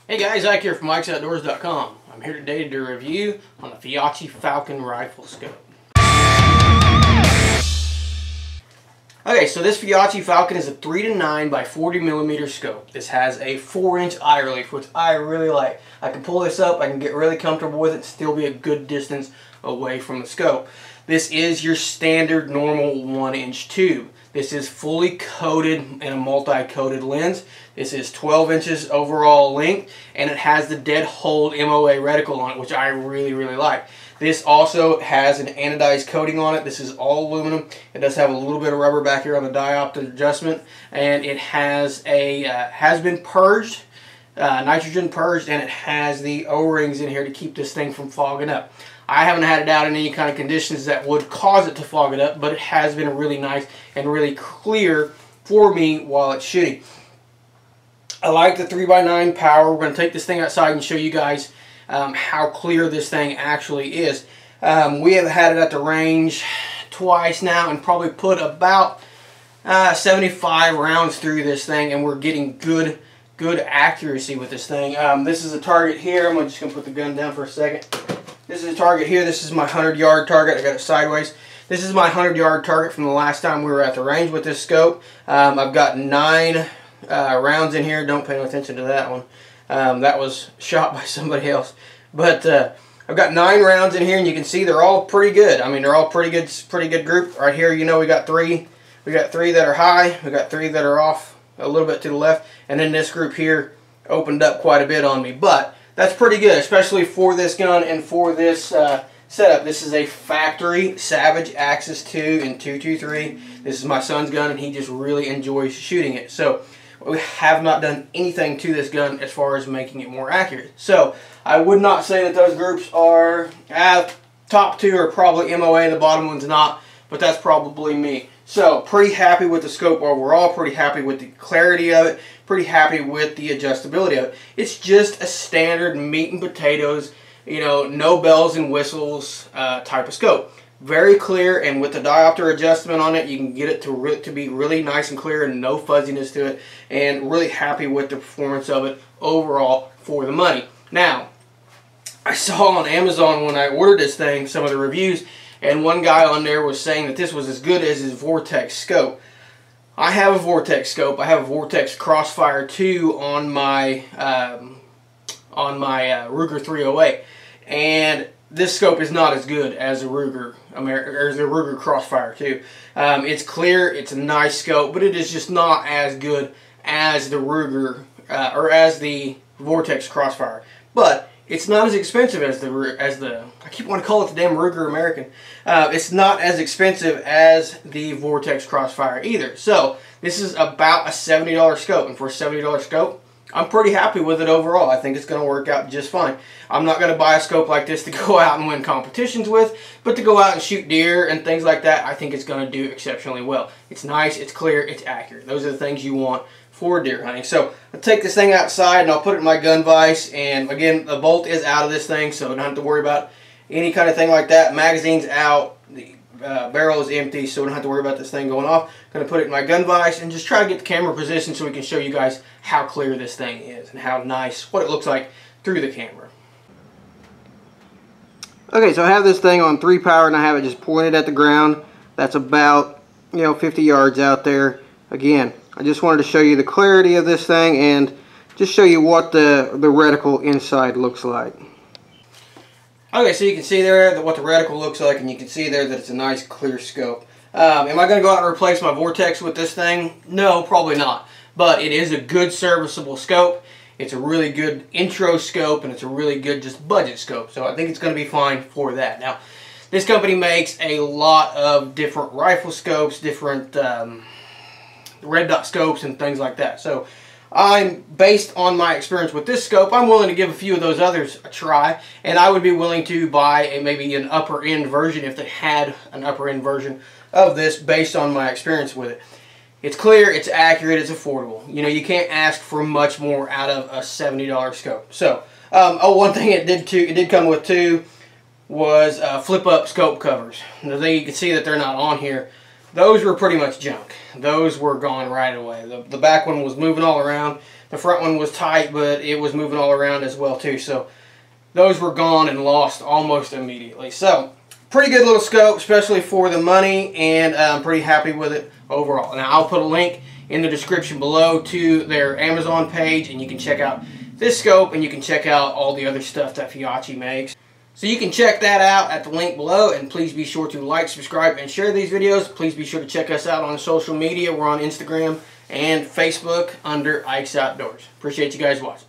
Hey guys, Zach here from Mike'sOutdoors.com. I'm here today to do a review on the Fiyachi Falcon rifle scope. Okay, so this Fiyachi Falcon is a 3-9 by 40mm scope. This has a 4-inch eye relief, which I really like. I can pull this up, I can get really comfortable with it, and still be a good distance away from the scope. This is your standard normal 1-inch tube. This is fully coated in a multi-coated lens. This is 12 inches overall length, and it has the dead hold MOA reticle on it, which I really like. This also has an anodized coating on it. This is all aluminum. It does have a little bit of rubber back here on the diopter adjustment, and it has been purged, nitrogen purged, and it has the O-rings in here to keep this thing from fogging up. I haven't had it out in any kind of conditions that would cause it to fog it up, but it has been really nice and really clear for me while it's shooting. I like the 3x9 power. We're going to take this thing outside and show you guys how clear this thing actually is. We have had it at the range twice now and probably put about 75 rounds through this thing, and we're getting good accuracy with this thing. This is a target here. I'm just going to put the gun down for a second. This is a target here. This is my 100-yard target. I got it sideways. This is my 100-yard target from the last time we were at the range with this scope. I've got 9 rounds in here. Don't pay no attention to that one. That was shot by somebody else. But I've got 9 rounds in here, and you can see they're all pretty good. I mean, they're all pretty good group. Right here, you know, we got 3. We got 3 that are high. We got 3 that are off a little bit to the left, and then this group here opened up quite a bit on me. But that's pretty good, especially for this gun and for this setup. This is a factory Savage Axis 2 in 223. This is my son's gun, and he just really enjoys shooting it. So we have not done anything to this gun as far as making it more accurate. So I would not say that those groups are top 2 are probably MOA, the bottom one's not, but that's probably me. So pretty happy with the scope overall, pretty happy with the clarity of it, pretty happy with the adjustability of it. It's just a standard meat and potatoes, you know, no bells and whistles type of scope. Very clear, and with the diopter adjustment on it, you can get it to be really nice and clear and no fuzziness to it, and really happy with the performance of it overall for the money. Now, I saw on Amazon when I ordered this thing some of the reviews, and one guy on there was saying that this was as good as his Vortex scope. I have a Vortex scope. I have a Vortex Crossfire 2 on my Ruger 308, and this scope is not as good as the Ruger Crossfire 2. It's clear, it's a nice scope, but it is just not as good as the Ruger or as the Vortex Crossfire. But it's not as expensive as I keep wanting to call it the damn Ruger American. It's not as expensive as the Vortex Crossfire either. So this is about a $70 scope, and for a $70 scope, I'm pretty happy with it overall. I think it's going to work out just fine. I'm not going to buy a scope like this to go out and win competitions with, but to go out and shoot deer and things like that, I think it's going to do exceptionally well. It's nice, it's clear, it's accurate. Those are the things you want for deer hunting. So I'll take this thing outside and I'll put it in my gun vise, and again, the bolt is out of this thing, so I don't have to worry about any kind of thing like that. Magazine's out, the barrel is empty, so we don't have to worry about this thing going off. I'm going to put it in my gun vise and just try to get the camera positioned so we can show you guys how clear this thing is and how nice, what it looks like through the camera. Okay, so I have this thing on 3 power and I have it just pointed at the ground. That's about, 50 yards out there. Again, I just wanted to show you the clarity of this thing and just show you what the reticle inside looks like. Okay, so you can see there what the reticle looks like, and you can see there that it's a nice clear scope. Am I going to go out and replace my Vortex with this thing? No, probably not. But it is a good serviceable scope. It's a really good intro scope, and it's a really good just budget scope. So I think it's going to be fine for that. Now, this company makes a lot of different rifle scopes, different red dot scopes, and things like that. So based on my experience with this scope, I'm willing to give a few of those others a try, and I would be willing to buy maybe an upper end version if they had an upper end version of this based on my experience with it. It's clear, it's accurate, it's affordable. You can't ask for much more out of a $70 scope. So, one thing it did come with too was flip up scope covers. Now, you can see that they're not on here, those were pretty much junk. Those were gone right away. The back one was moving all around. The front one was tight, but it was moving all around as well too. So those were gone and lost almost immediately. So pretty good little scope, especially for the money, and I'm pretty happy with it overall. Now I'll put a link in the description below to their Amazon page, and you can check out this scope, and you can check out all the other stuff that Fiyachi makes. So you can check that out at the link below, and please be sure to like, subscribe, and share these videos. Please be sure to check us out on social media. We're on Instagram and Facebook under Ike's Outdoors. Appreciate you guys watching.